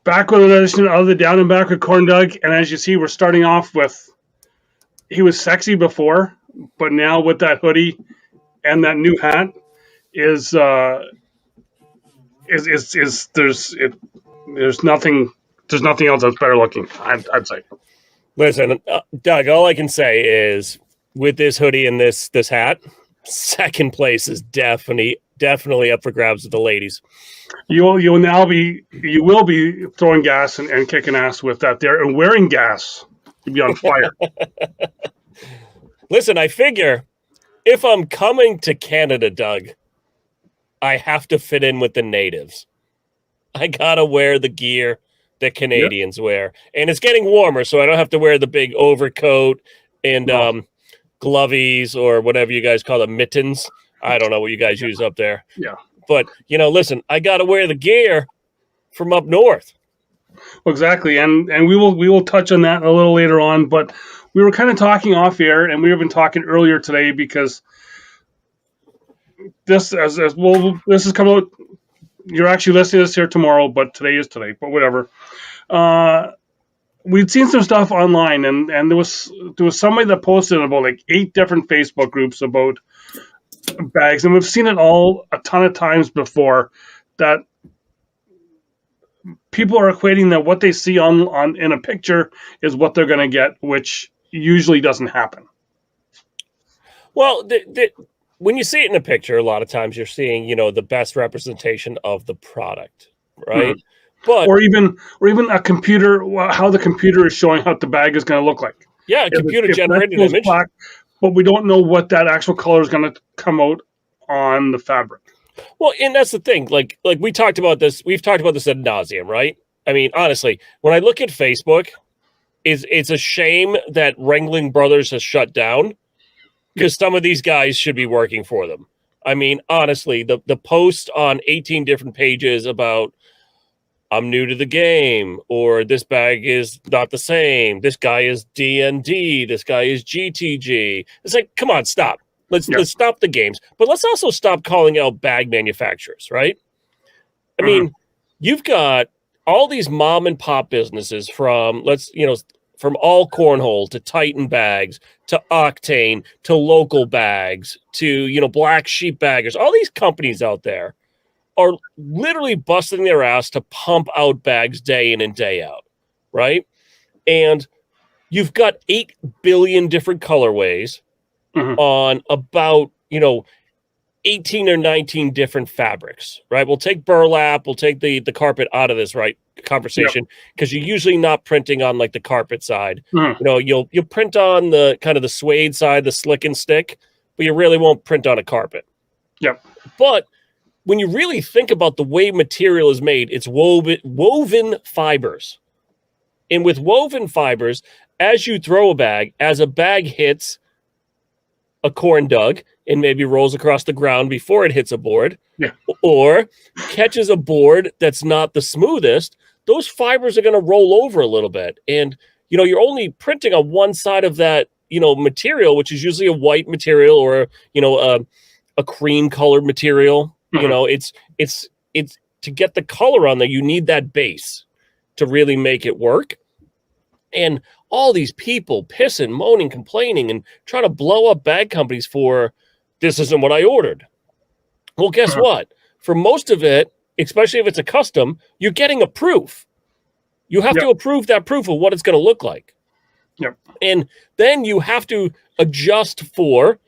backward edition of the Down and Backward CornDoug, and as you see, we're starting off with. He was sexy before, but now with that hoodie and that new hat, there's nothing else that's better looking. I'd say. Listen, Doug, all I can say is with this hoodie and this hat, second place is definitely up for grabs with the ladies. You will be throwing gas and kicking ass with that there and wearing gas. You'll be on fire. Listen, I figure if I'm coming to Canada, Doug, I have to fit in with the natives. I gotta wear the gear that Canadians wear. And it's getting warmer, so I don't have to wear the big overcoat and glovies or whatever you guys call them, mittens. I don't know what you guys use up there. Yeah. But, listen, I got to wear the gear from up north. Exactly. And we will touch on that a little later on. But we were kind of talking off air, and we have been talking earlier today because this is coming out. You're actually listening to this here tomorrow, but today is today. But whatever. We'd seen some stuff online, and there was somebody that posted about like 8 different Facebook groups about bags, and we've seen it all a ton of times before, that people are equating that what they see on in a picture is what they're going to get, which usually doesn't happen. Well, when you see it in a picture, a lot of times you're seeing, the best representation of the product, right? Mm-hmm. But or even a computer, how the computer is showing how the bag is going to look like. Yeah, computer generated image. Black, but we don't know what that actual color is going to come out on the fabric. Well, and that's the thing. Like we talked about this. We've talked about this ad nauseum, right? I mean, honestly, when I look at Facebook, it's a shame that Wrangling Brothers has shut down, because some of these guys should be working for them. I mean, honestly, the post on 18 different pages about I'm new to the game, or this bag is not the same. This guy is DND. This guy is GTG. It's like, come on, stop. Let's stop the games, but let's also stop calling out bag manufacturers, right? I mean, you've got all these mom and pop businesses from all Cornhole to Titan Bags to Octane to Local Bags to Black Sheep Baggers. All these companies out there are literally busting their ass to pump out bags day in and day out, right? And you've got 8 billion different colorways on about, 18 or 19 different fabrics, right? We'll take burlap, we'll take the carpet out of this, right, conversation, because you're usually not printing on like the carpet side. You'll print on the kind of the suede side, the slick and stick, but you really won't print on a carpet. Yep. But when you really think about the way material is made, it's woven fibers. And with woven fibers, as you throw a bag, as a bag hits a CornDoug and maybe rolls across the ground before it hits a board, or catches a board that's not the smoothest, those fibers are going to roll over a little bit. And, you're only printing on one side of that, material, which is usually a white material or, a cream colored material. It's to get the color on there, you need that base to really make it work. And all these people pissing, moaning, complaining, and trying to blow up bag companies for this isn't what I ordered. Well, guess what? For most of it, especially if it's a custom, you're getting a proof. You have to approve that proof of what it's going to look like. Yep. And then you have to adjust for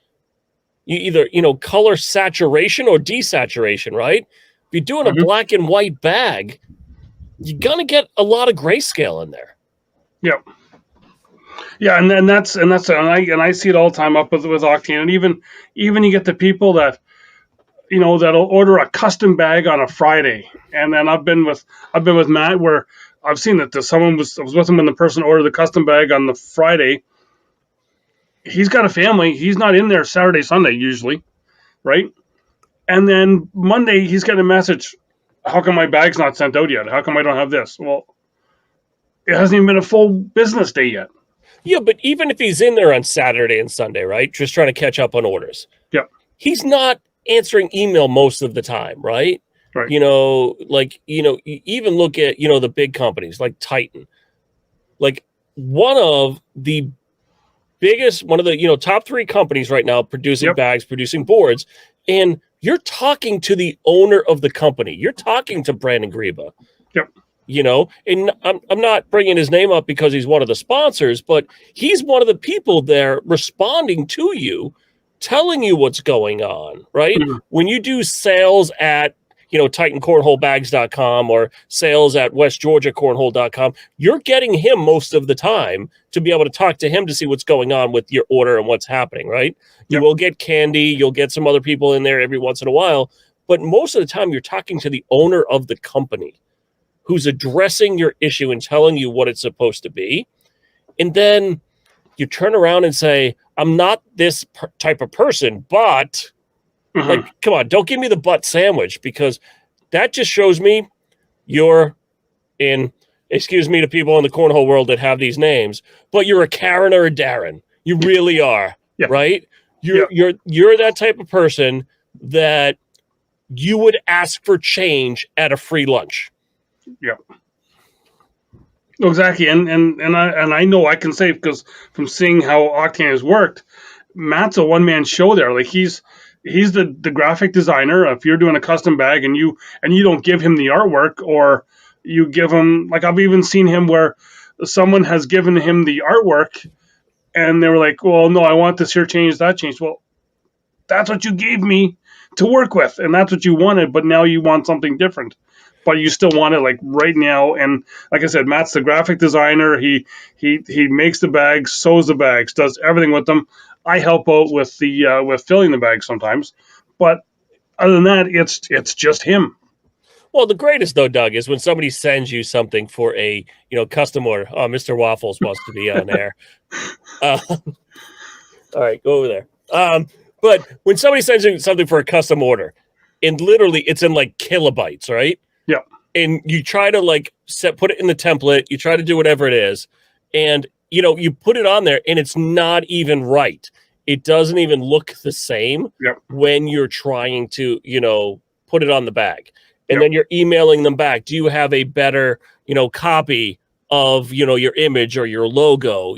either, color saturation or desaturation, right? If you're doing a black and white bag, you're going to get a lot of grayscale in there. Yep. Yeah, and I see it all the time up with Octane, and even you get the people that that'll order a custom bag on a Friday, and then I've been with Matt where I've seen that I was with him when the person ordered the custom bag on the Friday. He's got a family. He's not in there Saturday, Sunday usually, right? And then Monday he's getting a message, how come my bag's not sent out yet? How come I don't have this? Well, it hasn't even been a full business day yet. Yeah, but even if he's in there on Saturday and Sunday, right, just trying to catch up on orders, yeah, he's not answering email most of the time, right? Right. Even look at, the big companies like Titan. Like one of the top 3 companies right now producing Yep. bags, producing boards, and you're talking to the owner of the company. You're talking to Brandon Greba. Yep. And I'm not bringing his name up because he's one of the sponsors, but he's one of the people there responding to you, telling you what's going on, right? Mhm. When you do sales at, TitanCornholeBags.com or sales at WestGeorgiaCornhole.com, you're getting him most of the time to be able to talk to him to see what's going on with your order and what's happening, right? You Yep. will get Candy, you'll get some other people in there every once in a while, but most of the time you're talking to the owner of the company who's addressing your issue and telling you what it's supposed to be. And then you turn around and say, I'm not this type of person, but Mhm. come on, don't give me the butt sandwich, because that just shows me you're excuse me to people in the cornhole world that have these names, but you're a Karen or a Darren. You really are, Yeah. right? You're that type of person that you would ask for change at a free lunch. Yeah. Exactly, and I know I can say, because from seeing how Octane has worked, Matt's a one-man show there. Like he's the graphic designer. If you're doing a custom bag and you don't give him the artwork, or you give him, like, I've even seen him where someone has given him the artwork and they were like, well, no, I want this here changed, that changed. Well, that's what you gave me to work with, and that's what you wanted, but now you want something different. But you still want it like right now. And like I said, Matt's the graphic designer. He makes the bags, sews the bags, does everything with them. I help out with the with filling the bags sometimes, but other than that, it's just him. Well, the greatest though, Doug, is when somebody sends you something for a custom order. Oh, Mr. Waffles wants to be on air. All right, go over there. But when somebody sends you something for a custom order, and literally it's in like kilobytes, right? Yeah. And you try to put it in the template, you try to do whatever it is, and you put it on there and it's not even right. It doesn't even look the same when you're trying to, put it on the bag. And then you're emailing them back. Do you have a better, copy of, your image or your logo?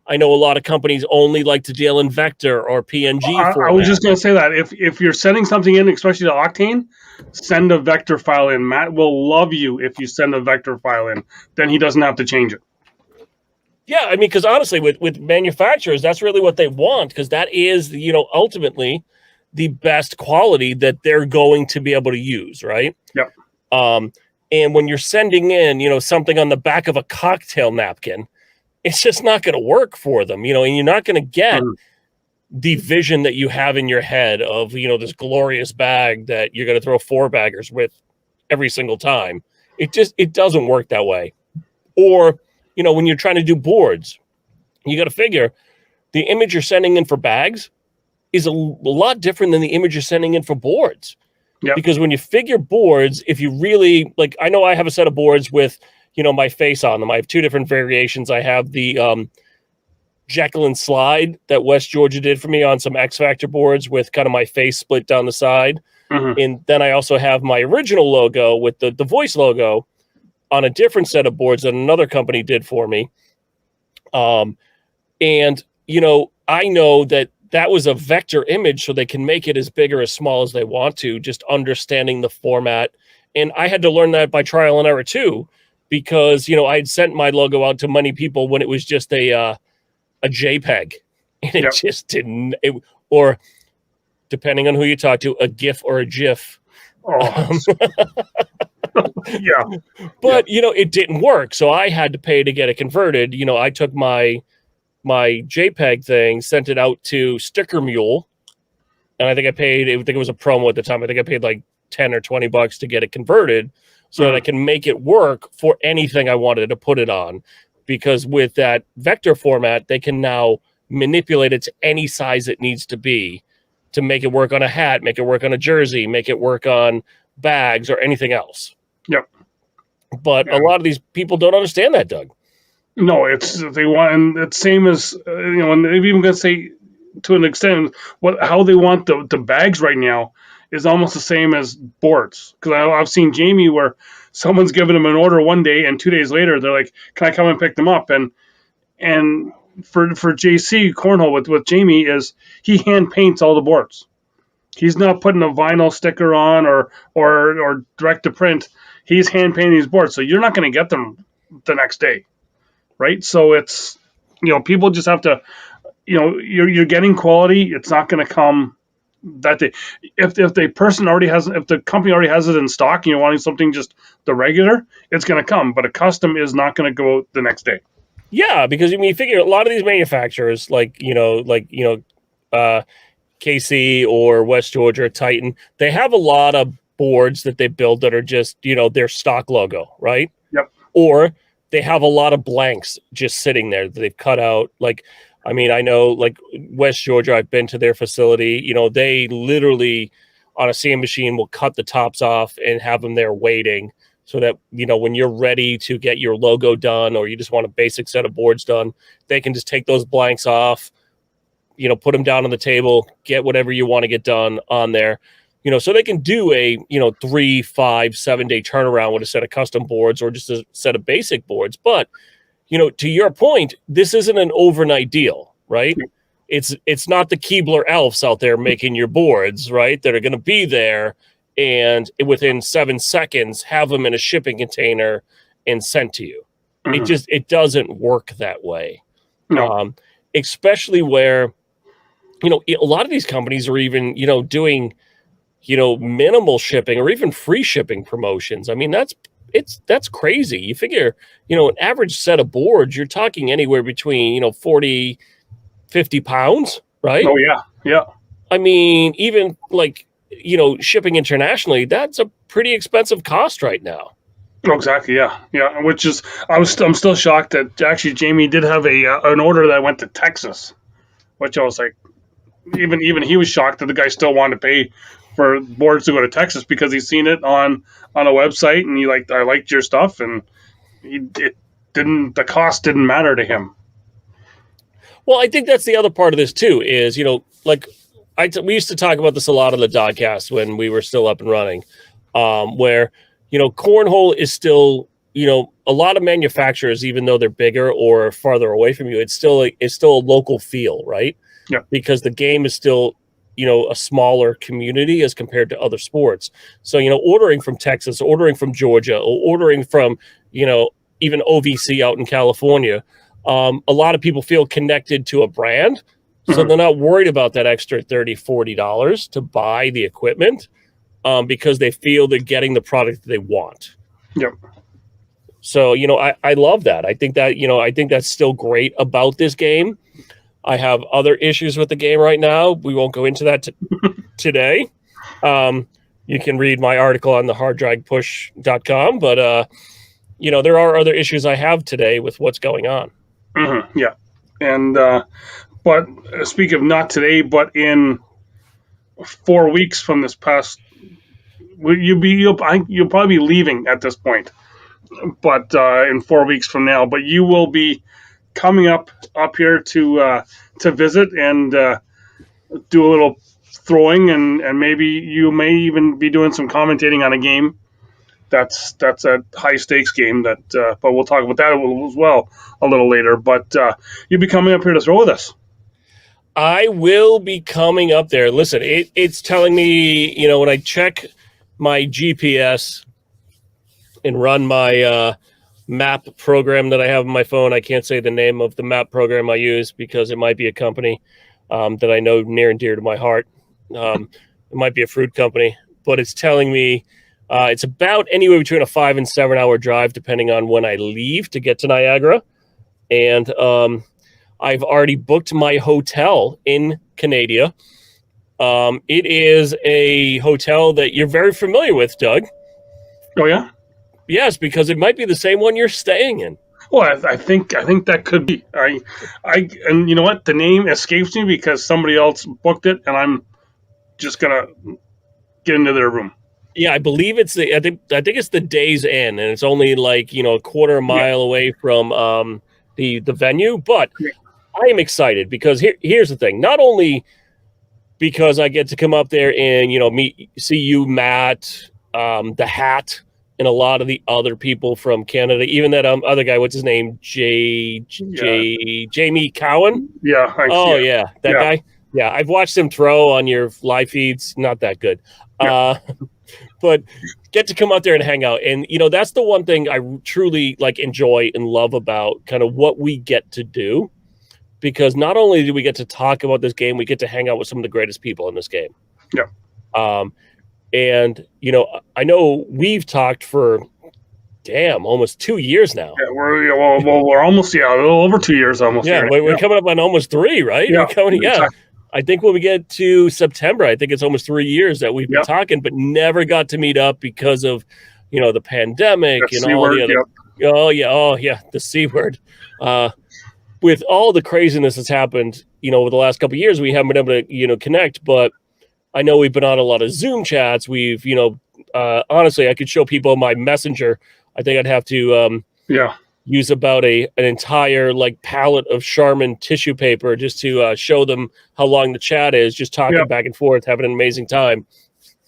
I know a lot of companies only like to deal in vector or PNG format. I was just going to say that if you're sending something in, especially to Octane, send a vector file in. Matt will love you if you send a vector file in. Then he doesn't have to change it. Yeah, I mean, because honestly, with manufacturers, that's really what they want, because that is, ultimately the best quality that they're going to be able to use, right? Yep. And when you're sending in, something on the back of a cocktail napkin, it's just not going to work for them, and you're not going to get the vision that you have in your head of, this glorious bag that you're going to throw 4-baggers with every single time. It doesn't work that way. Or, when you're trying to do boards, you got to figure the image you're sending in for bags is a lot different than the image you're sending in for boards. Yep. Because when you figure boards, if you really, I know I have a set of boards with, my face on them. I have 2 different variations. I have the Jekyll and Slide that West Georgia did for me on some X Factor boards with kind of my face split down the side. Mm-hmm. And then I also have my original logo with the voice logo on a different set of boards that another company did for me. And, I know that was a vector image, so they can make it as big or as small as they want to, just understanding the format. And I had to learn that by trial and error too, because, I had sent my logo out to many people when it was just a JPEG, and it just didn't, or depending on who you talk to, a GIF or a GIF. Yeah. But, it didn't work. So I had to pay to get it converted. I took my JPEG thing, sent it out to Sticker Mule, and I think it was a promo at the time. I think I paid like $10 or $20 to get it converted so that I can make it work for anything I wanted to put it on. Because with that vector format, they can now manipulate it to any size it needs to be to make it work on a hat, make it work on a jersey, make it work on bags or anything else. Yep. But a lot of these people don't understand that, Doug. No, they want, and it's same as and they're even going to say to an extent how they want the bags right now is almost the same as boards. Because I've seen Jamie where someone's given him an order one day and 2 days later they're like, "Can I come and pick them up?" And for JC Cornhole with Jamie is he hand paints all the boards. He's not putting a vinyl sticker on or direct to print. He's hand painting these boards, so you're not going to get them the next day, right? So it's, people just have to, you're getting quality. It's not going to come that day. If the company already has it in stock and you're wanting something just the regular, it's going to come. But a custom is not going to go out the next day. Yeah, because you figure a lot of these manufacturers, KC or West Georgia, Titan, they have a lot of boards that they build that are just, their stock logo, right? Yep. Or they have a lot of blanks just sitting there that they've cut out. I know, West Georgia, I've been to their facility. They literally on a CM machine will cut the tops off and have them there waiting so that, when you're ready to get your logo done or you just want a basic set of boards done, they can just take those blanks off, put them down on the table, get whatever you want to get done on there, so they can do a, 3, 5, 7 day turnaround with a set of custom boards or just a set of basic boards. But, to your point, this isn't an overnight deal, right? It's not the Keebler elves out there making your boards, right? That are going to be there and within 7 seconds have them in a shipping container and sent to you. Mm-hmm. It doesn't work that way. No. Especially where, a lot of these companies are even, doing, minimal shipping or even free shipping promotions. That's crazy. You figure, an average set of boards, you're talking anywhere between, 40, 50 pounds, right? Oh, yeah. Yeah. Even shipping internationally, that's a pretty expensive cost right now. Exactly. Yeah. Yeah. Which is, I'm still shocked that actually Jamie did have an order that went to Texas, which I was like, even he was shocked that the guy still wanted to pay for boards to go to Texas because he's seen it on a website and I liked your stuff and the cost didn't matter to him. Well, I think that's the other part of this too is, we used to talk about this a lot on the Dogcast when we were still up and running, where, Cornhole is still, a lot of manufacturers, even though they're bigger or farther away from you, it's still a local feel, right? Yeah. Because the game is still, a smaller community as compared to other sports. So, ordering from Texas, ordering from Georgia, or ordering from, even OVC out in California, a lot of people feel connected to a brand. So they're not worried about that extra $30, $40 to buy the equipment because they feel they're getting the product that they want. Yep. So, I love that. I think that's still great about this game. I have other issues with the game right now. We won't go into that today. You can read my article on the harddragpush.com, but, there are other issues I have today with what's going on. Mm-hmm. Yeah. And, but speak of not today, but in 4 weeks from this past, you'll probably be leaving at this point, but in 4 weeks from now, but you will be coming up here to visit and do a little throwing and maybe you may even be doing some commentating on a game that's a high stakes game that but we'll talk about that as well a little later. But you'll be coming up here to throw with us. I will be coming up there. Listen, it's telling me, when I check my GPS and run my map program that I have on my phone, I can't say the name of the map program I use because it might be a company that I know near and dear to my heart. It might be a fruit company, but it's telling me it's about anywhere between a 5 and 7 hour drive, depending on when I leave to get to Niagara. And I've already booked my hotel in Canada. It is a hotel that you're very familiar with, Doug. Oh, yeah? Yes, because it might be the same one you're staying in. Well, I think that could be. And you know what? The name escapes me because somebody else booked it, and I'm just gonna get into their room. Yeah, I believe it's I think it's the Days Inn, and it's only a quarter mile away from the venue. But I am excited because here's the thing: not only because I get to come up there and, see you, Matt, the Hat, and a lot of the other people from Canada. Even that other guy, what's his name? Jamie Cowan. Yeah. That guy. Yeah, I've watched him throw on your live feeds. Not that good. Yeah. But get to come out there and hang out. And, that's the one thing I truly enjoy and love about kind of what we get to do. Because not only do we get to talk about this game, we get to hang out with some of the greatest people in this game. Yeah. And, I know we've talked for, almost 2 years now. Yeah, we're almost, a little over 2 years almost. Yeah, we're coming up on almost 3, right? Yeah. Exactly. I think when we get to September, I think it's almost 3 years that we've been talking, but never got to meet up because of, the pandemic and all the other. The C word. With all the craziness that's happened, over the last couple of years, we haven't been able to, connect. But I know we've been on a lot of Zoom chats. We've, honestly, I could show people my Messenger. I think I'd have to use about an entire palette of Charmin tissue paper just to show them how long the chat is, just talking back and forth, having an amazing time.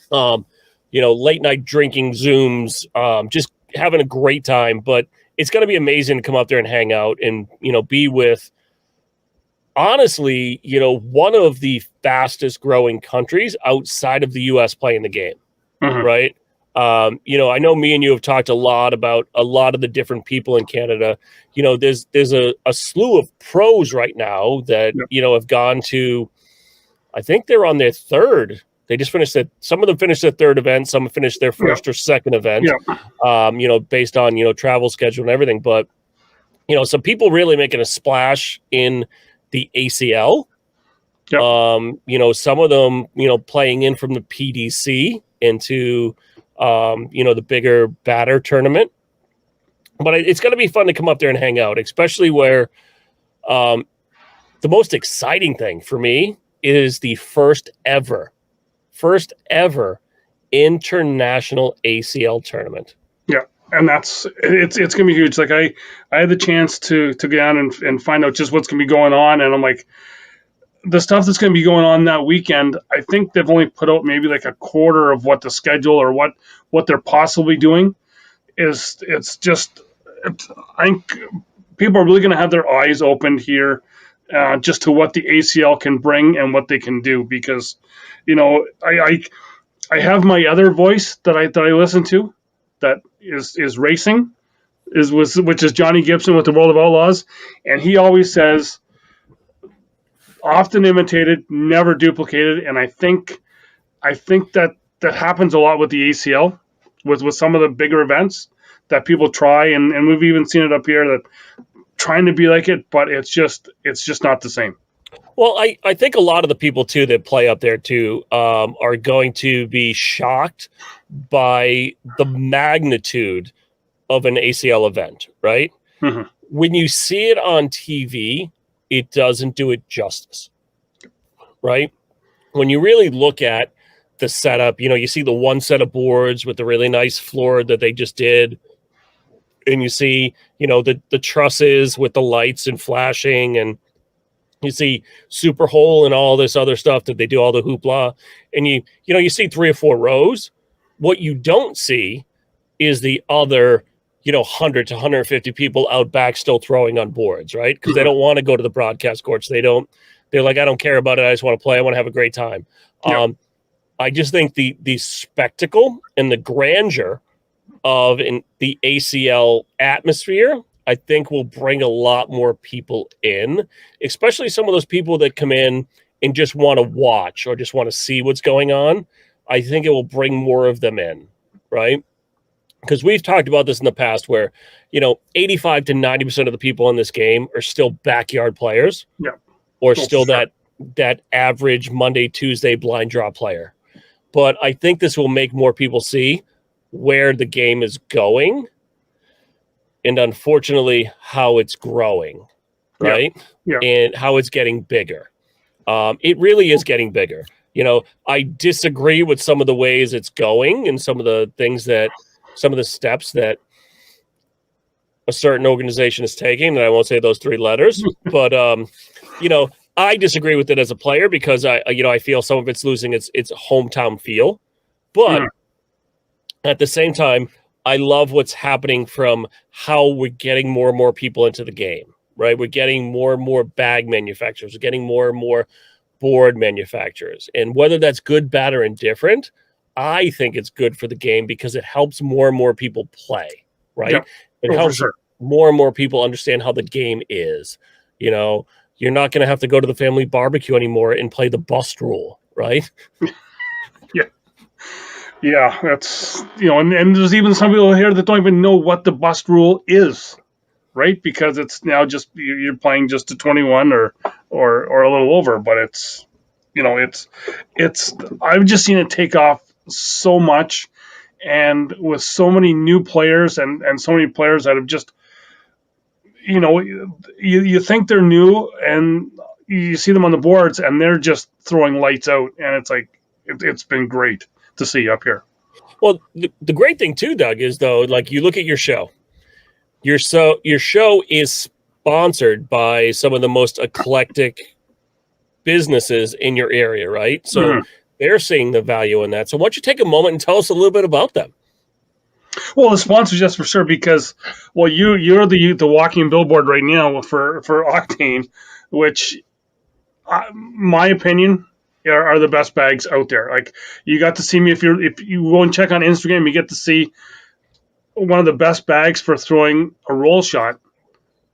Late night drinking Zooms, just having a great time. But it's going to be amazing to come up there and hang out and, be with, honestly, one of the fastest growing countries outside of the U.S. playing the game, right? I know me and you have talked a lot about a lot of the different people in Canada. There's a slew of pros right now that, have gone to, I think they're on their third. They just finished it. Some of them finished their third event. Some finished their first or second event, based on, travel schedule and everything. But, some people really making a splash in the ACL. Some of them, playing in from the PDC into, the bigger batter tournament. But it's going to be fun to come up there and hang out, especially where the most exciting thing for me is the first ever international ACL tournament. Yeah. And it's going to be huge. I had the chance to go down and find out just what's going to be going on. And I'm like, the stuff that's going to be going on that weekend, I think they've only put out maybe a quarter of what the schedule or what they're possibly doing is. I think people are really going to have their eyes opened here just to what the ACL can bring and what they can do, because, I have my other voice that I listen to that is racing, which is Johnny Gibson with the World of Outlaws, and he always says, often imitated, never duplicated, and I think that happens a lot with the ACL, with some of the bigger events that people try, and we've even seen it up here that trying to be like it, but it's just not the same. Well, I think a lot of the people, too, that play up there, too, are going to be shocked by the magnitude of an ACL event, right? Mm-hmm. When you see it on TV, it doesn't do it justice, right? When you really look at the setup, you see the one set of boards with the really nice floor that they just did, and you see, the trusses with the lights and flashing, and you see Super Hole and all this other stuff that they do, all the hoopla, and you see 3 or 4 rows. What you don't see is the other, 100 to 150 people out back still throwing on boards, right? Because they don't want to go to the broadcast courts. They're like, I don't care about it. I just want to play. I want to have a great time. Yep. I just think the spectacle and the grandeur of the ACL atmosphere, I think, will bring a lot more people in, especially some of those people that come in and just want to watch or just want to see what's going on. I think it will bring more of them in, right? Because we've talked about this in the past where, 85 to 90% of the people in this game are still backyard players, or still that average Monday, Tuesday blind draw player. But I think this will make more people see where the game is going and, unfortunately, how it's growing, right? And how it's getting bigger. It really is getting bigger. I disagree with some of the ways it's going and some of the steps that a certain organization is taking, and I won't say those 3 letters, but, I disagree with it as a player because I feel some of it's losing its hometown feel, but at the same time, I love what's happening from how we're getting more and more people into the game, right? We're getting more and more bag manufacturers, we're getting more and more board manufacturers, and whether that's good, bad, or indifferent, I think it's good for the game because it helps more and more people play, right? Yeah. It For helps sure. more and more people understand how the game is. You're not going to have to go to the family barbecue anymore and play the bust rule, right? Yeah. Yeah, that's and there's even some people here that don't even know what the bust rule is, right? Because it's now just you're playing just to 21 or a little over, but it's I've just seen it take off so much, and with so many new players and so many players that have just you think they're new and you see them on the boards and they're just throwing lights out, and it's like it's been great to see up here. Well, the great thing too, Doug, is though, like you look at your show. Your show is sponsored by some of the most eclectic businesses in your area, right? So they're seeing the value in that. So why don't you take a moment and tell us a little bit about them? Well, the sponsors, just for sure, because you're the walking billboard right now for Octane, which, my opinion, are the best bags out there. Like, you got to see me if you go and check on Instagram, you get to see one of the best bags for throwing a roll shot.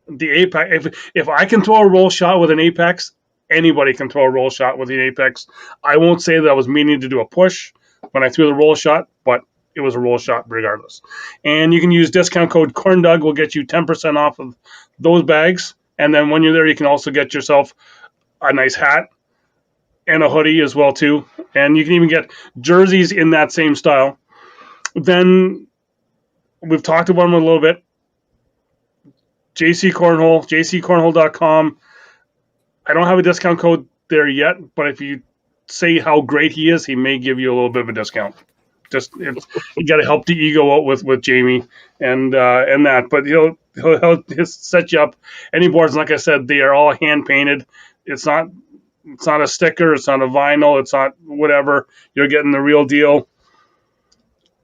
The Apex. If I can throw a roll shot with an Apex, anybody can throw a roll shot with the Apex. I won't say that I was meaning to do a push when I threw the roll shot, but it was a roll shot regardless. And you can use discount code CornDoug. Will get you 10% off of those bags. And then when you're there, you can also get yourself a nice hat and a hoodie as well too. And you can even get jerseys in that same style. Then we've talked about them a little bit. JC Cornhole, jccornhole.com. I don't have a discount code there yet, but if you say how great he is, he may give you a little bit of a discount. You got to help the ego out with Jamie and that, but he'll set you up. Any boards, like I said, they are all hand painted. It's not a sticker. It's not a vinyl. It's not whatever. You're getting the real deal.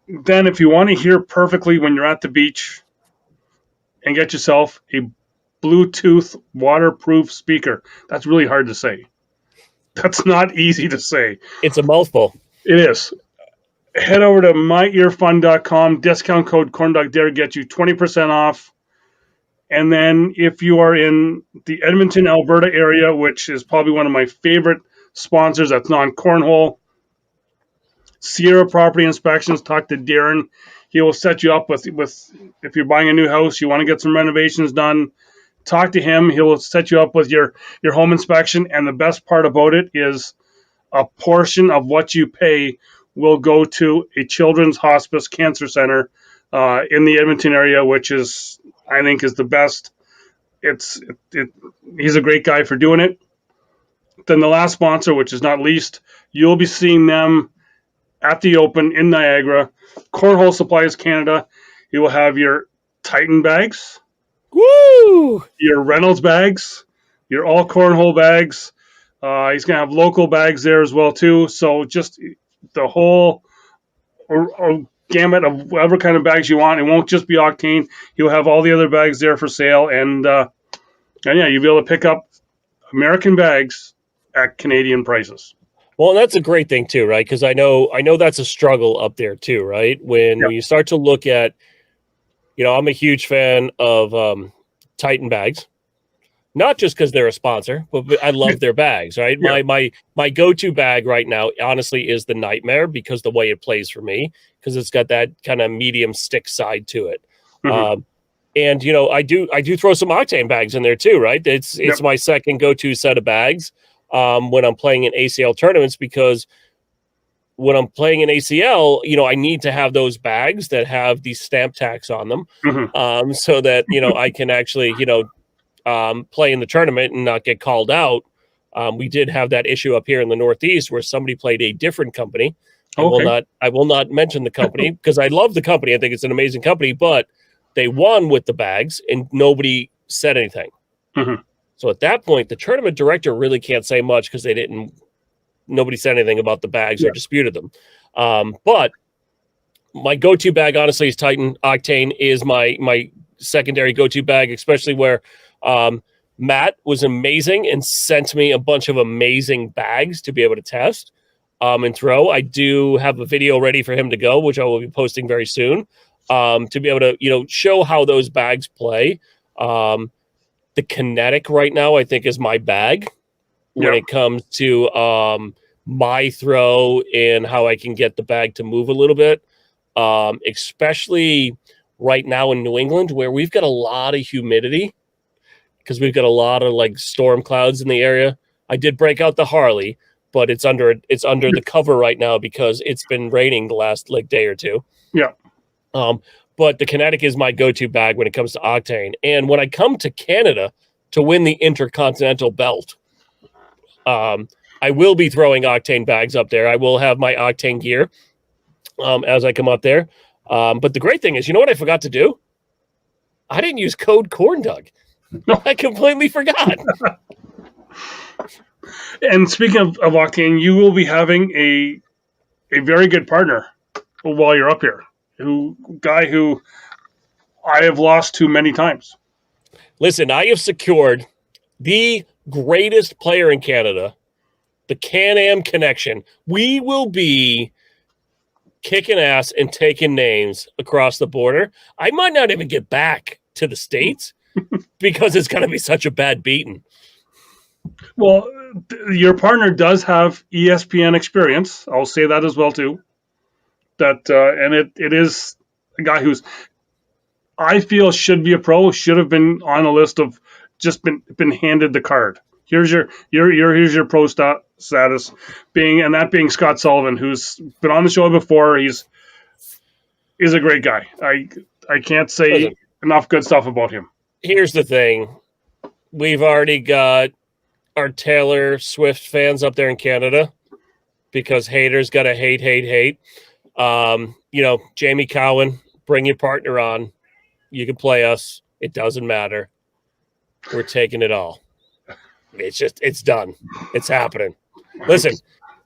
Then, if you want to hear perfectly when you're at the beach, and get yourself a Bluetooth waterproof speaker. That's really hard to say. That's not easy to say. It's a mouthful. It is. Head over to myearfun.com. Discount code CornDoug there get you 20% off. And then if you are in the Edmonton, Alberta area, which is probably one of my favorite sponsors that's non-Cornhole, Sierra Property Inspections, talk to Darren. He will set you up with if you're buying a new house, you want to get some renovations done, talk to him. He will set you up with your home inspection. And the best part about it is a portion of what you pay will go to a children's hospice cancer center in the Edmonton area, which is, I think, is the best. He's a great guy for doing it. Then the last sponsor, which is not least, you'll be seeing them at the Open in Niagara. Cornhole Supplies Canada. He will have your Titan bags. Woo! Your Reynolds bags. Your all Cornhole bags. He's going to have local bags there as well, too. So just the whole gamut of whatever kind of bags you want. It won't just be Octane. He'll have all the other bags there for sale. And yeah, you'll be able to pick up American bags at Canadian prices. Well, that's a great thing too, right? Because I know that's a struggle up there too, right? When you start to look at, I'm a huge fan of Titan bags, not just because they're a sponsor, but I love their bags, right? Yeah. My go-to bag right now, honestly, is the Nightmare because the way it plays for me, because it's got that kind of medium stick side to it. Mm-hmm. And I do throw some Octane bags in there too, right? It's my second go-to set of bags. When I'm playing in ACL tournaments, because when I'm playing in ACL, I need to have those bags that have these stamp tacks on them, so that, I can actually, play in the tournament and not get called out. We did have that issue up here in the Northeast where somebody played a different company. Okay. I will not mention the company because I love the company. I think it's an amazing company, but they won with the bags and nobody said anything. Mm-hmm. So at that point, the tournament director really can't say much because nobody said anything about the bags or disputed them. But my go-to bag, honestly, is Titan. Octane is my secondary go-to bag, especially where Matt was amazing and sent me a bunch of amazing bags to be able to test and throw. I do have a video ready for him to go, which I will be posting very soon, to be able to show how those bags play. The kinetic right now, I think, is my bag when it comes to my throw and how I can get the bag to move a little bit. Especially right now in New England, where we've got a lot of humidity because we've got a lot of like storm clouds in the area. I did break out the Harley, but it's under the cover right now because it's been raining the last like day or two. Yeah. But the Kinetic is my go-to bag when it comes to Octane. And when I come to Canada to win the Intercontinental belt, I will be throwing Octane bags up there. I will have my Octane gear as I come up there. But the great thing is, you know what I forgot to do? I didn't use code CornDoug. I completely forgot. And speaking of Octane, you will be having a very good partner while you're up here. Guy who I have lost to many times. Listen, I have secured the greatest player in Canada, the Can-Am Connection. We will be kicking ass and taking names across the border. I might not even get back to the States because it's going to be such a bad beating. Well, your partner does have ESPN experience. I'll say that as well, too. And it is a guy who's, I feel, should be a pro, should have been on a list of just been handed the card. Here's your pro status, being Scott Sullivan, who's been on the show before. He's a great guy. I can't say enough good stuff about him. Here's the thing. We've already got our Taylor Swift fans up there in Canada because haters got to hate. Jamie Cowan, bring your partner on. You can play us. It doesn't matter. We're taking it all. It's done. It's happening. Listen,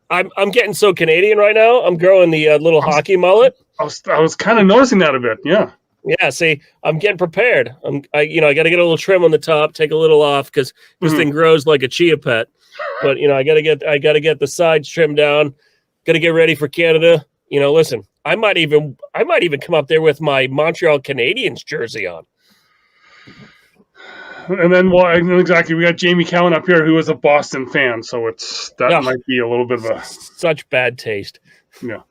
I'm getting so Canadian right now. I'm growing the little hockey mullet. I was kind of noticing that a bit. Yeah. Yeah. See, I'm getting prepared. I got to get a little trim on the top, take a little off because this thing grows like a chia pet. But I got to get the sides trimmed down. Got to get ready for Canada. Listen, I might even come up there with my Montreal Canadiens jersey on. And then, exactly, we got Jamie Cowan up here, who is a Boston fan, so might be a little bit of such bad taste. Yeah.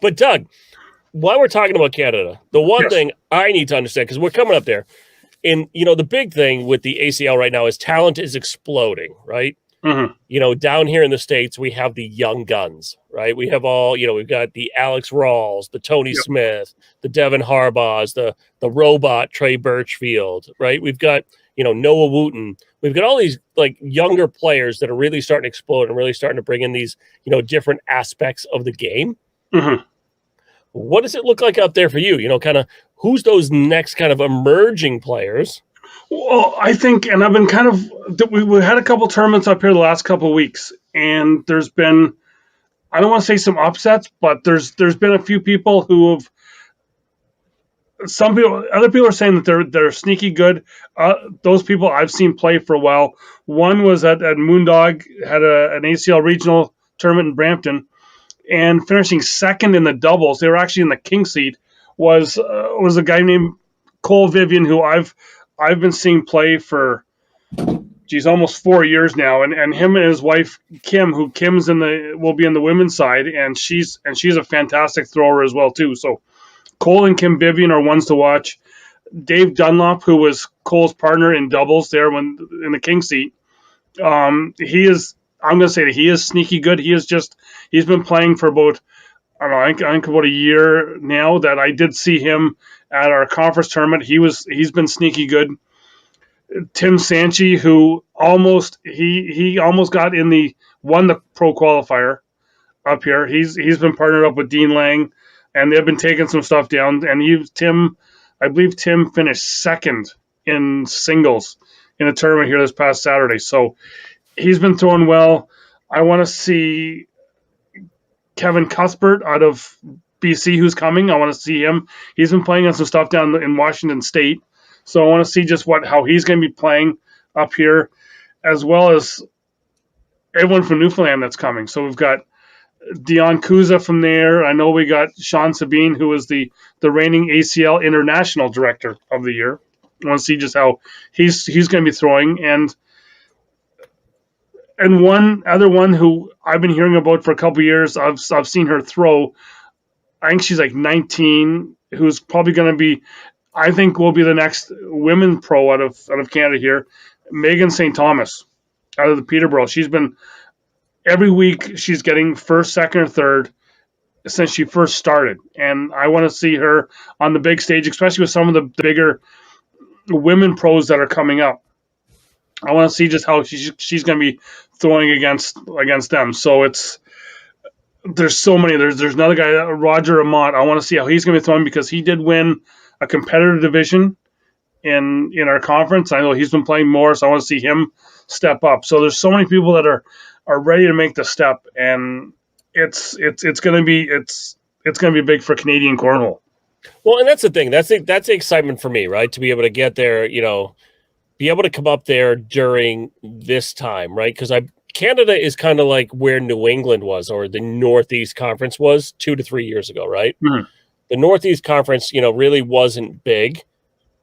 But Doug, while we're talking about Canada, the one thing I need to understand, because we're coming up there, and the big thing with the ACL right now is talent is exploding, right? Mm-hmm. Down here in the States, we have the young guns, right? We have we've got the Alex Rawls, the Tony Smith, the Devin Harbaughs, the robot Trey Birchfield, right? We've got, Noah Wooten. We've got all these like younger players that are really starting to explode and really starting to bring in these, different aspects of the game. Mm-hmm. What does it look like out there for you? Kind of who's those next kind of emerging players? Well, I think, and I've been we had a couple tournaments up here the last couple of weeks, and there's been, I don't want to say some upsets, but there's been a few people who have, other people are saying that they're sneaky good. Those people I've seen play for a while. One was at McPhee, had an ACL regional tournament in Brampton, and finishing second in the doubles. They were actually in the king seat. Was a guy named Cole Vivian, who I've been seeing play for, almost 4 years now, and him and his wife Kim, who Kim's will be in the women's side, and she's a fantastic thrower as well too. So Cole and Kim Vivian are ones to watch. Dave Dunlop, who was Cole's partner in doubles there when in the king seat, he is. I'm going to say that he is sneaky good. He's been playing for about, I think about a year now. That I did see him at our conference tournament. He's been sneaky good. Tim Sanchi, who almost got won the pro qualifier up here. He's been partnered up with Dean Lang, and they've been taking some stuff down. And I believe Tim finished second in singles in a tournament here this past Saturday. So he's been throwing well. I want to see Kevin Cuthbert out of BC who's coming. I want to see him. He's been playing on some stuff down in Washington State. So I want to see just how he's going to be playing up here, as well as everyone from Newfoundland that's coming. So we've got Dion Kuza from there. I know we got Sean Sabine, who is the reigning ACL International Director of the Year. I want to see just how he's going to be throwing. And one other one who I've been hearing about for a couple of years, I've seen her throw. I think she's like 19, who's probably going to be, I think will be the next women pro out of Canada here, Megan St. Thomas out of the Peterborough. She's been every week she's getting first, second, or third since she first started. And I want to see her on the big stage, especially with some of the bigger women pros that are coming up. I want to see just how she's going to be throwing against them. So there's so many. There's another guy, Roger Amott. I want to see how he's going to be throwing because he did win a competitive division in our conference. I know he's been playing more, so I want to see him step up. So there's so many people that are ready to make the step, and it's going to be big for Canadian cornhole. Well, and that's the thing. That's the excitement for me, right? To be able to get there, be able to come up there during this time, right? Because Canada is kind of like where New England was, or the Northeast Conference was 2 to 3 years ago, right? Mm-hmm. The Northeast Conference, really wasn't big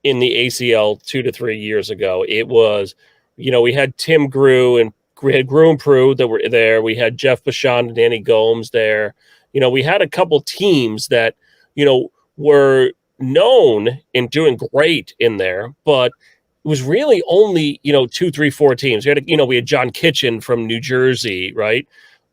in the ACL 2 to 3 years ago. It was, we had Tim Grew and we had Grew and Prue that were there. We had Jeff Bashon and Danny Gomes there. We had a couple teams that, were known and doing great in there, but it was really only, 2, 3, 4 teams. We had John Kitchen from New Jersey, right?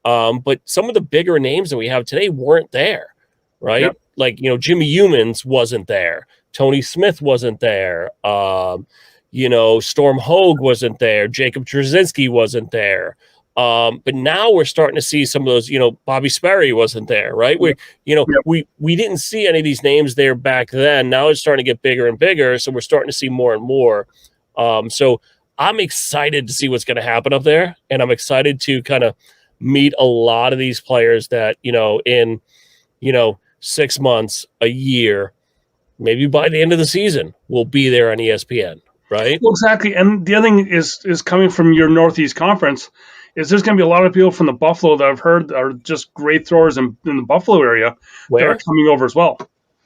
But some of the bigger names that we have today weren't there, right? Yep. Like, Jimmy Humans wasn't there. Tony Smith wasn't there. Storm Hogue wasn't there. Jacob Trzynski wasn't there. But now we're starting to see some of those, Bobby Sperry wasn't there, right? We didn't see any of these names there back then. Now it's starting to get bigger and bigger. So we're starting to see more and more. So I'm excited to see what's going to happen up there. And I'm excited to kind of meet a lot of these players that, in, 6 months, a year, maybe by the end of the season, will be there on ESPN, right? Well, exactly. And the other thing is coming from your Northeast Conference is there's going to be a lot of people from the Buffalo that I've heard are just great throwers in the Buffalo area that are coming over as well.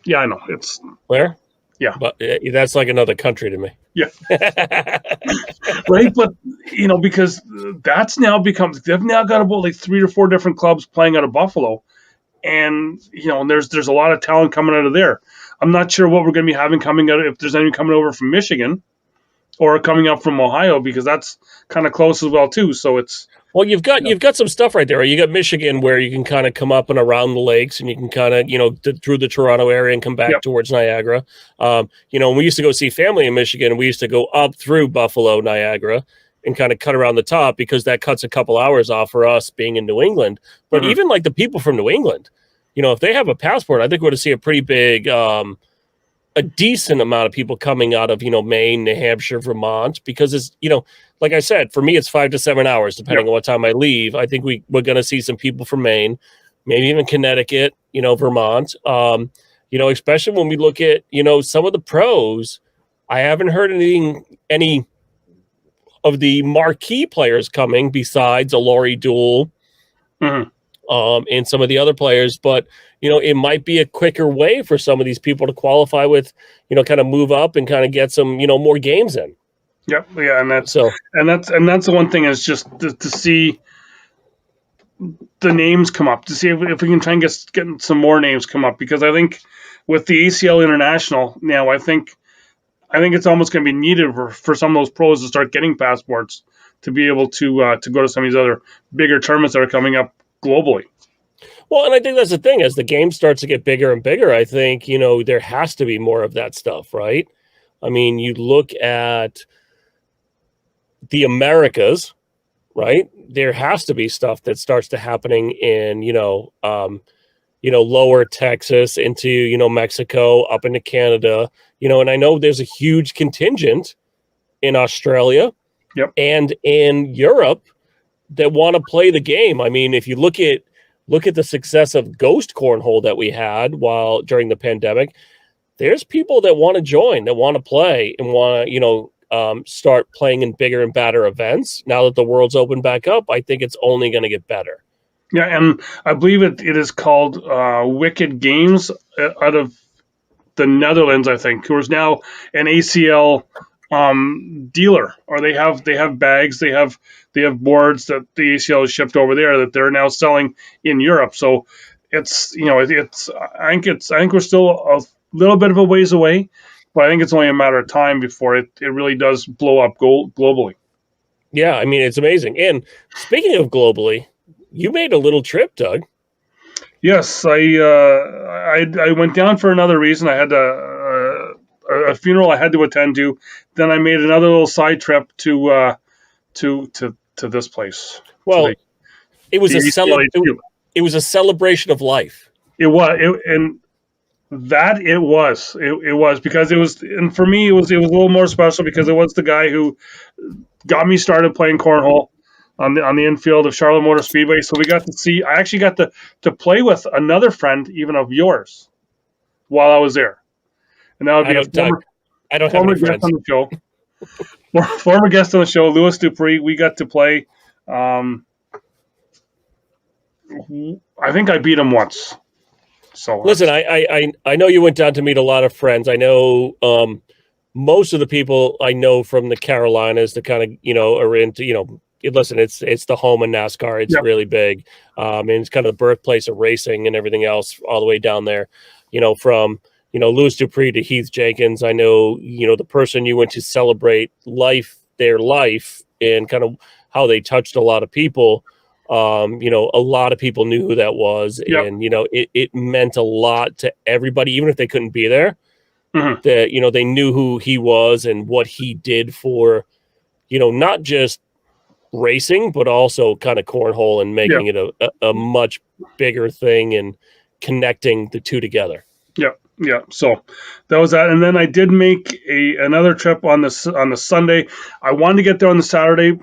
Yeah, I know. It's where? Yeah. But that's like another country to me. Yeah. Right. But, because that's now they've now got about like 3 or 4 different clubs playing out of Buffalo. And, there's a lot of talent coming out of there. I'm not sure what we're going to be having coming out, if there's any coming over from Michigan or coming up from Ohio, because that's kind of close as well too. So it's, well, you've got some stuff right there. You got Michigan where you can kind of come up and around the lakes, and you can kind of through the Toronto area and come back towards Niagara. When we used to go see family in Michigan, we used to go up through Buffalo, Niagara, and kind of cut around the top, because that cuts a couple hours off for us being in New England. But even like the people from New England, if they have a passport, I think we're going to see a pretty big, a decent amount of people coming out of, Maine, New Hampshire, Vermont, because it's, like I said, for me, it's 5 to 7 hours, depending on what time I leave. I think we're going to see some people from Maine, maybe even Connecticut, Vermont, especially when we look at, some of the pros. I haven't heard any of the marquee players coming besides a Laurie Dool, and some of the other players, but it might be a quicker way for some of these people to qualify with, kind of move up and kind of get some, more games in. Yep. Yeah. And that's the one thing, is just to see the names come up, to see if we can try and get some more names come up, because I think with the ACL International now, I think it's almost going to be needed for some of those pros to start getting passports to be able to go to some of these other bigger tournaments that are coming up globally. Well, and I think that's the thing, as the game starts to get bigger and bigger, I think, there has to be more of that stuff, right? I mean, you look at the Americas, right? There has to be stuff that starts to happening in, lower Texas into, Mexico, up into Canada, and I know there's a huge contingent in Australia Yep. and in Europe that want to play the game. I mean, if you look at the success of Ghost Cornhole that we had during the pandemic, there's people that want to join, that want to play and want to, start playing in bigger and badder events. Now that the world's opened back up, I think it's only going to get better. Yeah, and I believe it is called Wicked Games out of the Netherlands, I think, who is now an ACL dealer, or they have bags, they have boards that the ACL has shipped over there that they're now selling in Europe. So it's I think we're still a little bit of a ways away, but I think it's only a matter of time before it really does blow up globally. Yeah, I mean, it's amazing. And speaking of globally, you made a little trip, Doug. Yes, I went down for another reason. I had a funeral I had to attend to. Then I made another little side trip to this place. Well, it was ACLHQ. It was a celebration of life. It was, it was because it was, and for me it was a little more special because it was the guy who got me started playing cornhole on the infield of Charlotte Motor Speedway. So we got to see. I actually got to play with another friend, even of yours, while I was there. And that would be a former guest on the show. Former guest on the show, Louis Dupree. We got to play. I think I beat him once. So listen, I know you went down to meet a lot of friends. I know most of the people I know from the Carolinas that kind of are into listen, it's the home of NASCAR. It's really big, and it's kind of the birthplace of racing and everything else all the way down there. From Louis Dupree to Heath Jenkins. I know the person you went to celebrate their life, and kind of how they touched a lot of people. A lot of people knew who that was, and it meant a lot to everybody, even if they couldn't be there. Mm-hmm. That they knew who he was and what he did for, not just racing, but also kind of cornhole and making it a much bigger thing and connecting the two together. Yeah. So that was that, and then I did make another trip on the Sunday. I wanted to get there on the Saturday.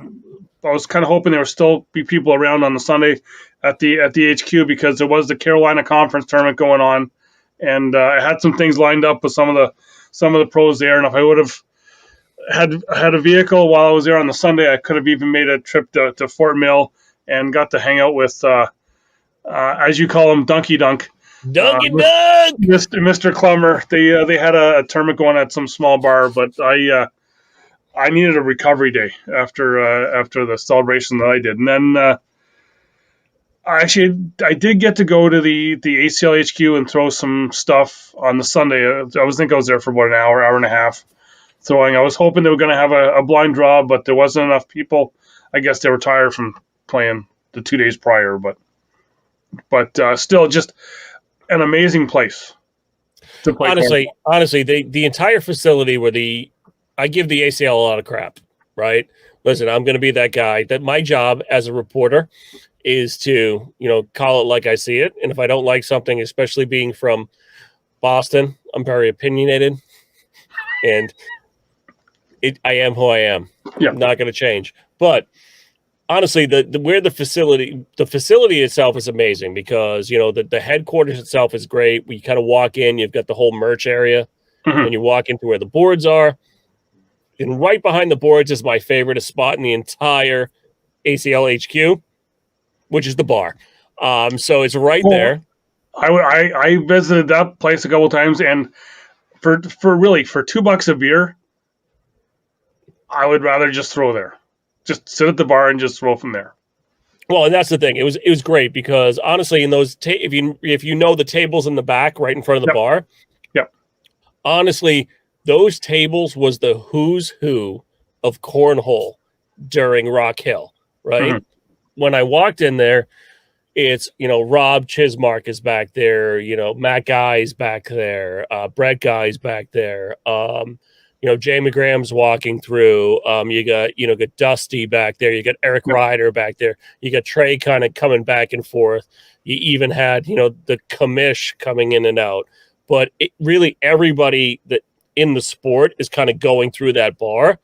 I was kind of hoping there would still be people around on the Sunday at the HQ because there was the Carolina Conference tournament going on, and I had some things lined up with some of the pros there. And if I would have had a vehicle while I was there on the Sunday, I could have even made a trip to Fort Mill and got to hang out with, as you call him, Dunky Dunk. Dunky Dunk! Mr. Clummer. They had a tournament going at some small bar, but I needed a recovery day after the celebration that I did. And then I did get to go to the ACLHQ and throw some stuff on the Sunday. I think I was there for about an hour and a half throwing. I was hoping they were going to have a blind draw, but there wasn't enough people. I guess they were tired from playing the 2 days prior, but still just an amazing place to play. Honestly, the entire facility I give the ACL a lot of crap, right? Listen, I'm going to be that guy. That my job as a reporter is to, call it like I see it. And if I don't like something, especially being from Boston, I'm very opinionated, and I am who I am. Yeah. I'm not going to change. But honestly, the facility itself is amazing because, the headquarters itself is great. We kind of walk in, you've got the whole merch area, and you walk into where the boards are. And right behind the boards is my favorite spot in the entire ACLHQ, which is the bar. So it's right there. I visited that place a couple times, and for $2 a beer, I would rather just throw there. Just sit at the bar and just throw from there. Well, and that's the thing. It was great because honestly, in those if you know the tables in the back, right in front of the bar, honestly, those tables was the who's who of cornhole during Rock Hill, right? Mm-hmm. When I walked in there, it's, Rob Chismark is back there, Matt Guy's back there, Brett Guy's back there, Jay McGraham's walking through, you got Dusty back there, you got Eric Ryder back there, you got Trey kind of coming back and forth, you even had, the commish coming in and out, but really everybody that in the sport is kind of going through that bar.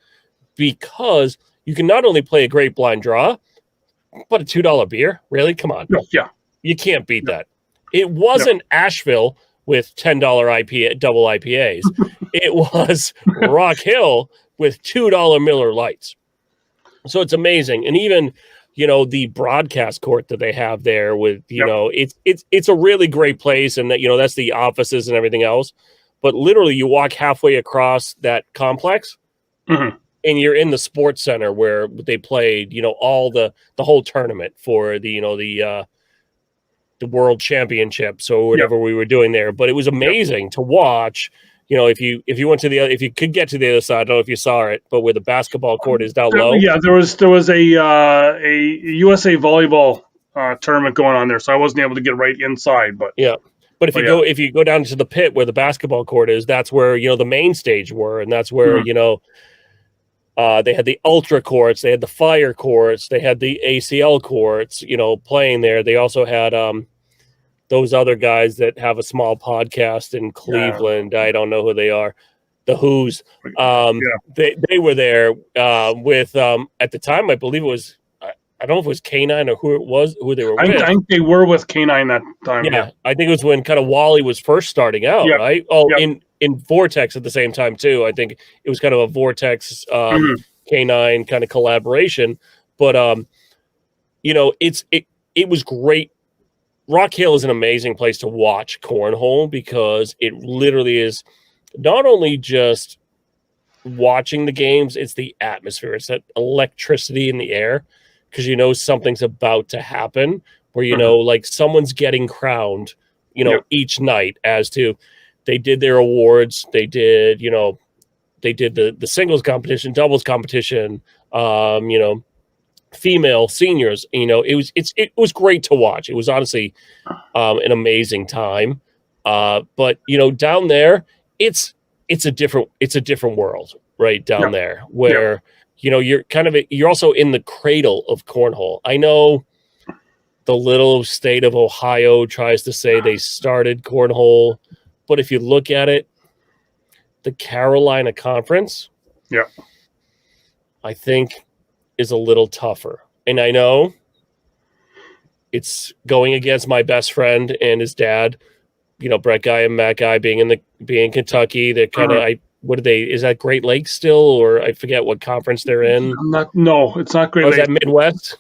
because you can not only play a great blind draw, but a $2 beer. Really? Come on. No, yeah. You can't beat that. It wasn't Asheville with $10 IPA, double IPAs. It was Rock Hill with $2 Miller Lights. So it's amazing. And even, the broadcast court that they have there with, it's a really great place. And that, that's the offices and everything else. But literally you walk halfway across that complex and you're in the sports center where they played, all the whole tournament for the world championships or whatever we were doing there. But it was amazing to watch. If you went to if you could get to the other side, I don't know if you saw it, but where the basketball court is down low. Yeah, there was a USA volleyball tournament going on there, so I wasn't able to get right inside. But but if you go down to the pit where the basketball court is, that's where the main stage were, and that's where they had the ultra courts, they had the fire courts, they had the ACL courts, playing there. They also had those other guys that have a small podcast in Cleveland. I don't know who they are. The Who's. They were there with at the time, I believe it was, I don't know if it was K9 or who they were with. I think they were with K9 that time. Yeah. I think it was when kind of Wally was first starting out, right? In Vortex at the same time too. I think it was kind of a Vortex K9 kind of collaboration. But it was great. Rock Hill is an amazing place to watch cornhole because it literally is not only just watching the games, it's the atmosphere. It's that electricity in the air because something's about to happen where like someone's getting crowned, each night as to they did their awards, they did the singles competition, doubles competition, female seniors, it was great to watch. It was honestly an amazing time. But down there, it's a different world right down there where you're also in the cradle of cornhole. I know the little state of Ohio tries to say they started cornhole, but if you look at it, the Carolina Conference, I think is a little tougher. And I know it's going against my best friend and his dad, Brett Guy and Matt Guy being in Kentucky. They're kind of, is that Great Lakes still, or I forget what conference they're in? No, it's not Great Lakes. Is that Midwest?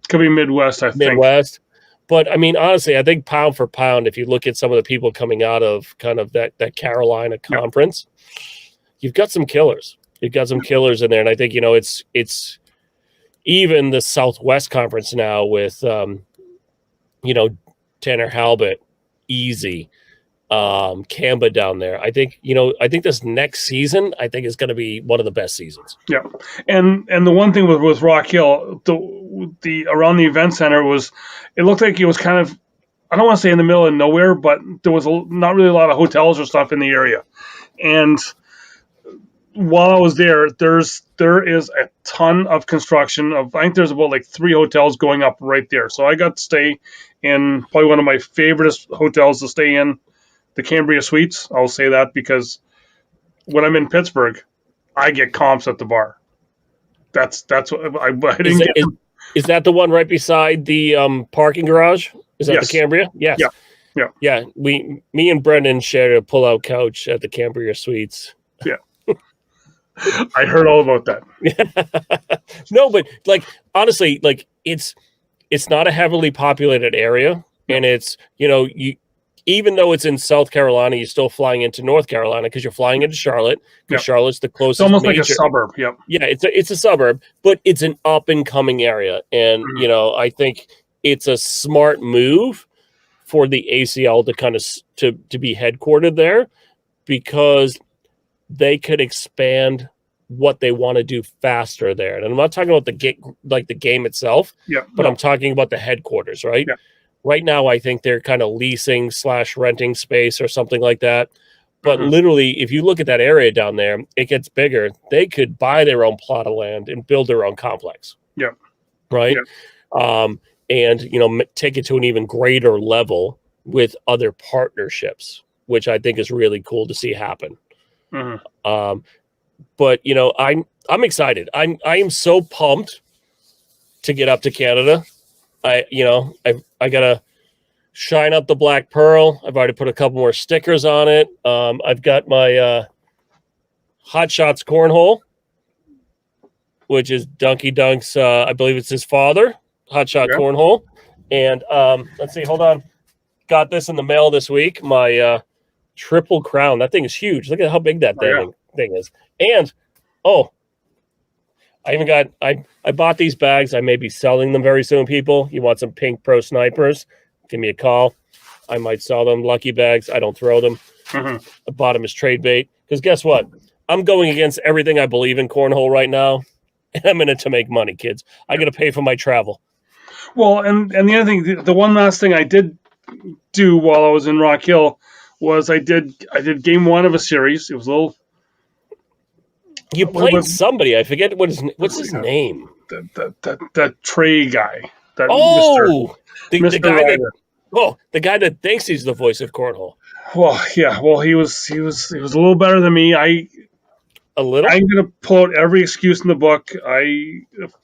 It could be Midwest, I think. Midwest. But I mean, honestly, I think pound for pound, if you look at some of the people coming out of kind of that Carolina Conference, you've got some killers. You've got some killers in there. And I think, it's even the Southwest Conference now with, Tanner Halbert, Easy, Kamba down there. I think this next season, I think is going to be one of the best seasons. Yeah. And the one thing with Rock Hill, the around the event center it looked like it was kind of, I don't want to say in the middle of nowhere, but there was not really a lot of hotels or stuff in the area. And while I was there is a ton of construction I think there's about like 3 hotels going up right there. So I got to stay in probably one of my favorite hotels to stay in, the Cambria Suites. I'll say that because when I'm in Pittsburgh, I get comps at the bar. That's what I didn't get. Is that the one right beside the parking garage? Is that the Cambria? Yes. Yeah. Me and Brendan shared a pull-out couch at the Cambria Suites. Yeah. I heard all about that. No, but honestly, it's not a heavily populated area, and it's even though it's in South Carolina, you're still flying into North Carolina because you're flying into Charlotte. Because Charlotte's the closest. It's almost like a suburb. Yep. Yeah, it's a suburb, but it's an up and coming area, and I think it's a smart move for the ACL to kind of to be headquartered there because they could expand what they want to do faster there. And I'm not talking about the game itself, but I'm talking about the headquarters, right? Yeah. Right now, I think they're kind of leasing / renting space or something like that. But literally, if you look at that area down there, it gets bigger. They could buy their own plot of land and build their own complex. Yeah. Right? Yeah. And, take it to an even greater level with other partnerships, which I think is really cool to see happen. But I'm excited. I am so pumped to get up to Canada. I gotta shine up the Black Pearl. I've already put a couple more stickers on it. I've got my Hot Shots Cornhole, which is Dunky Dunk's, I believe it's his father, Hot Shot Cornhole. And let's see, hold on. Got this in the mail this week. My Triple Crown. That thing is huge. Look at how big that thing is. And I bought these bags. I may be selling them very soon, people. You want some pink pro snipers? Give me a call. I might sell them. Lucky bags. I don't throw them. I bought them as trade bait. Because guess what? I'm going against everything I believe in cornhole right now. And I'm in it to make money, kids. I got to pay for my travel. Well, and the other thing, the one last thing I did do while I was in Rock Hill was I did game one of a series. It was a little. You played somebody. I forget what's his name. That Trey guy. That the guy that thinks he's the voice of cornhole. Well, yeah. Well, he was a little better than me. A little. I'm gonna pull out every excuse in the book.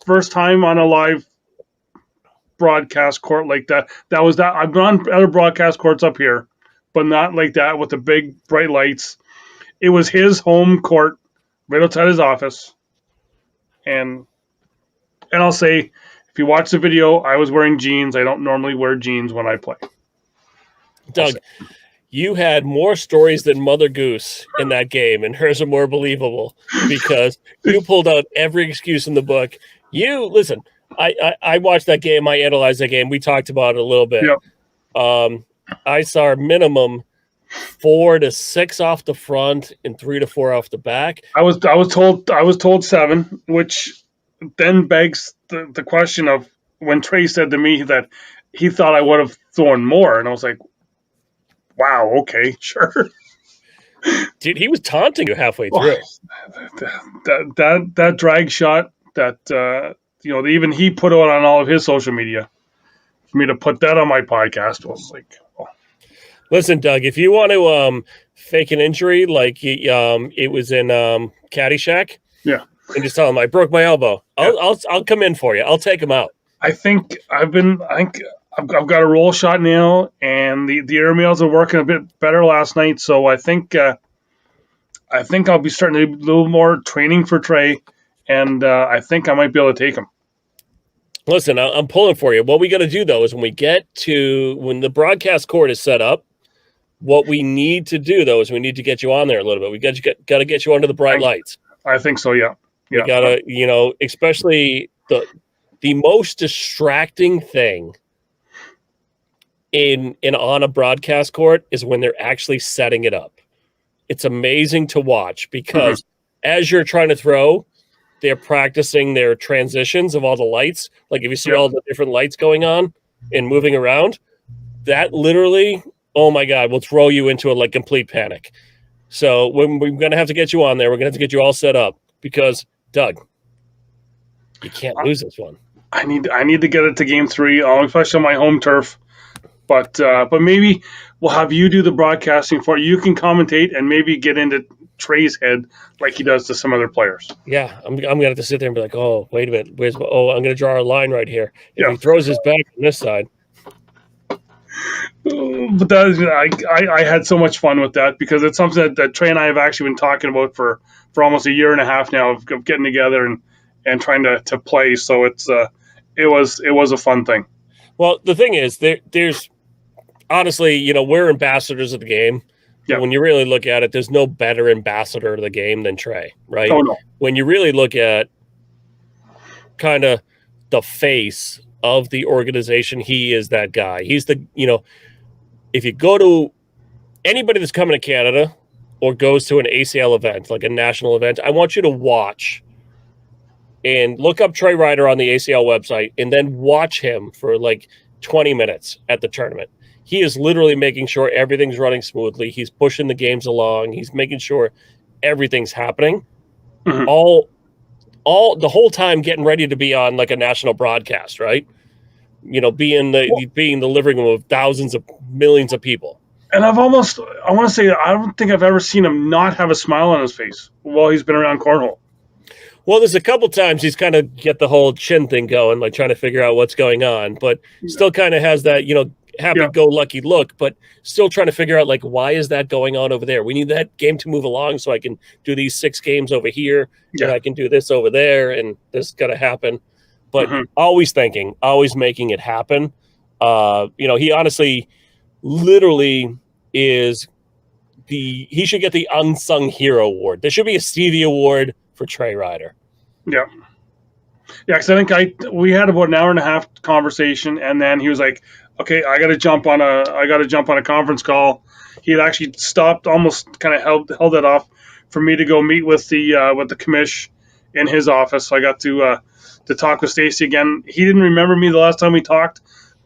First time on a live broadcast court like that. That was that. I've been on other broadcast courts up here, but not like that with the big bright lights. It was his home court, right outside his office, and I'll say, if you watch the video, I was wearing jeans. I don't normally wear jeans when I play. Doug, you had more stories than Mother Goose in that game, and hers are more believable because you pulled out every excuse in the book. Listen, I watched that game. I analyzed that game. We talked about it a little bit. Yep. I saw minimum 4 to 6 off the front and 3 to 4 off the back. I was told 7, which then begs the question of when Trey said to me that he thought I would have thrown more, and I was like, wow, okay, sure. Dude, he was taunting you halfway through. That drag shot that even he put out on all of his social media. For me to put that on my podcast was like, oh. Listen, Doug, if you want to fake an injury like it was in Caddyshack, and just tell him I broke my elbow, I'll come in for you. I'll take him out. I think I've got a roll shot now, and the airmails are working a bit better last night. So I think I'll be starting to do a little more training for Trey, and I think I might be able to take him. Listen, I'm pulling for you. What we got to do though is when the broadcast court is set up, what we need to do though is we need to get you on there a little bit. We got to get you under the bright lights. I think so. Yeah. We got to, especially the most distracting thing on a broadcast court is when they're actually setting it up. It's amazing to watch because as you're trying to throw, they're practicing their transitions of all the lights. Like if you see all the different lights going on and moving around, that literally, oh my God, will throw you into a complete panic. So we're going to have to get you on there. We're going to have to get you all set up because, Doug, you can't lose this one. I need to get it to game 3, especially on my home turf. But maybe we'll have you do the broadcasting for it. You can commentate and maybe get into Trey's head like he does to some other players. Yeah, I'm gonna have to sit there and be like, oh, wait a minute, I'm gonna draw a line right here. If he throws his back on this side. But I had so much fun with that because it's something that Trey and I have actually been talking about for almost a year and a half now of getting together and trying to play. So it was a fun thing. Well, the thing is, there's honestly, we're ambassadors of the game. Yeah. When you really look at it, there's no better ambassador of the game than Trey, right? Oh, no. When you really look at kind of the face of the organization, he is that guy. He's the, if you go to anybody that's coming to Canada or goes to an ACL event, like a national event, I want you to watch and look up Trey Ryder on the ACL website and then watch him for 20 minutes at the tournament. He is literally making sure everything's running smoothly. He's pushing the games along. He's making sure everything's happening. Mm-hmm. All the whole time getting ready to be on a national broadcast, right? Being the living room of thousands of millions of people. And I want to say, I don't think I've ever seen him not have a smile on his face while he's been around cornhole. Well, there's a couple times he's kind of get the whole chin thing going, like trying to figure out what's going on, but still kind of has that, happy-go-lucky look, but still trying to figure out, like, why is that going on over there? We need that game to move along so I can do these 6 games over here, and I can do this over there, and this is going to happen. But always thinking, always making it happen. He honestly, literally he should get the Unsung Hero Award. There should be a Stevie Award for Trey Ryder. Yeah. Yeah, because I think we had about an hour and a half conversation, and then he was like, "Okay, I got to jump on a conference call." He had actually stopped, almost kind of held it off for me to go meet with the commish in his office. So I got to talk with Stacy again. He didn't remember me the last time we talked,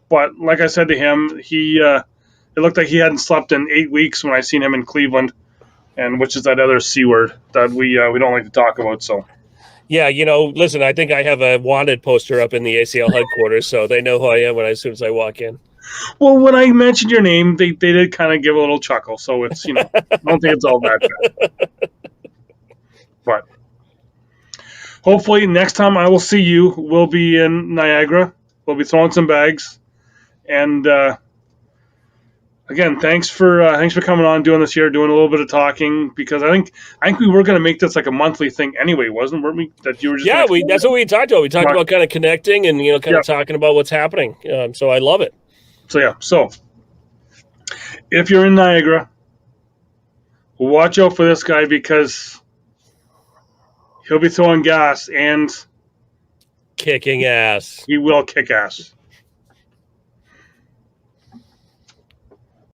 but like I said to him, it looked like he hadn't slept in 8 weeks when I seen him in Cleveland, and which is that other C word that we don't like to talk about. So. Yeah, listen, I think I have a wanted poster up in the ACL headquarters, so they know who I am as soon as I walk in. Well, when I mentioned your name, they did kind of give a little chuckle, so it's, I don't think it's all that bad. But hopefully next time I will see you, we'll be in Niagara. We'll be throwing some bags. And again, thanks for coming on, doing this here, doing a little bit of talking, because I think we were going to make this like a monthly thing anyway, weren't we? That you were just that's what we talked about. We talked about kind of connecting and kind of talking about what's happening. So I love it. So if you're in Niagara, watch out for this guy, because he'll be throwing gas and kicking ass. He will kick ass.